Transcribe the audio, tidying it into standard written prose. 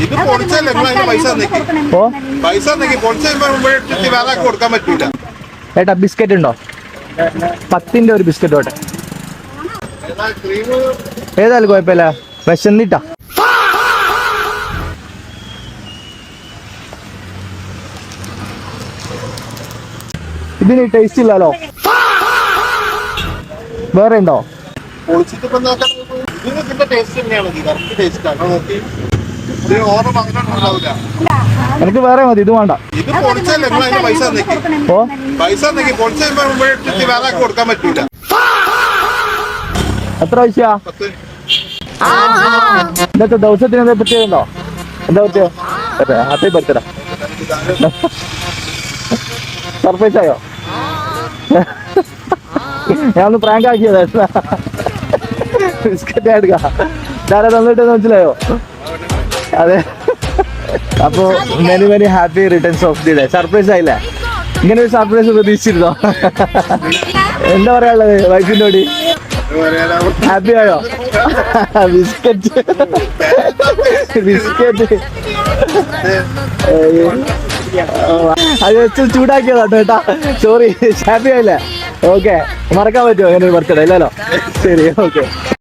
ഇത് പൊളിച്ചല്ലേ നിങ്ങൾ അതിന് പൈസ തന്നേക്ക്. ഓ പൈസ തന്നേക്ക് പൊളിച്ച് കഴിയുമ്പോൾ വേറെ ആൾക്ക് കൊടുക്കാൻ പറ്റൂല. ഏട്ടാ ബിസ്ക്കറ്റ് ഉണ്ടോ? 10 ഒരു ബിസ്ക്കറ്റ് ഓട്ടെ. ക്രീം ഏതായാലും കുഴപ്പമില്ല, വിശന്നിട്ടാ. ഇതിന് ടേസ്റ്റ് ഇല്ലല്ലോ. വേറെ ഉണ്ടോ? പൊളിച്ചിട്ട് ഇപ്പൊ ഇതിന്റെ ടേസ്റ്റ് തന്നെയാണ്. കറക്റ്റ് ടേസ്റ്റ് ആണ്. നോക്കി ഇതിന് ഓവർ മധുരം ഉണ്ടാവില്ല. എനിക്ക് വേറെ മതി, ഇത് വേണ്ട. ഇത് പൊളിച്ചല്ലേ നിങ്ങൾ അതിന് പൈസ തന്നേക്ക്. ഓ പൈസ തന്നേക്ക് പൊളിച്ച് കഴിയുമ്പോൾ വേറെ ആൾക്ക് കൊടുക്കാൻ പറ്റൂല. എത്ര പൈസയാ? 10. ഇന്നത്തെ ദിവസത്തിന് എന്താ പറ്റിയതുണ്ടോ? എന്താ പറ്റിയോ? Happy birthday. സർപ്രൈസ് ആയോ? ഞാനൊന്ന് പ്രാങ്ക് ആക്കിയതാ. ബിസ്ക്കറ്റ് എടുക്ക ധാരാ തന്നിട്ട് മനസ്സിലായോ? അതെ. അപ്പോ many many happy returns of the day. Surprise ആയില്ലേ? ഇങ്ങനെ ഒരു സർപ്രൈസ് പ്രതീക്ഷിച്ചിരുന്നോ? എന്താ പറയാനുള്ളത് വൈഫിനോട്? ഹാപ്പി ആയോ? ബിസ്ക്കറ്റ് ബിസ്ക്കറ്റ് അത് വെച്ച് ചൂടാക്കിയതാട്ടോ ഏട്ടാ. സോറി. ഹാപ്പി ആയില്ലേ? ഓക്കെ, മറക്കാൻ പറ്റുമോ അങ്ങനെ ഒരു ബർത്ത്ഡേ? ഇല്ലല്ലോ. ശരി, ഓക്കെ.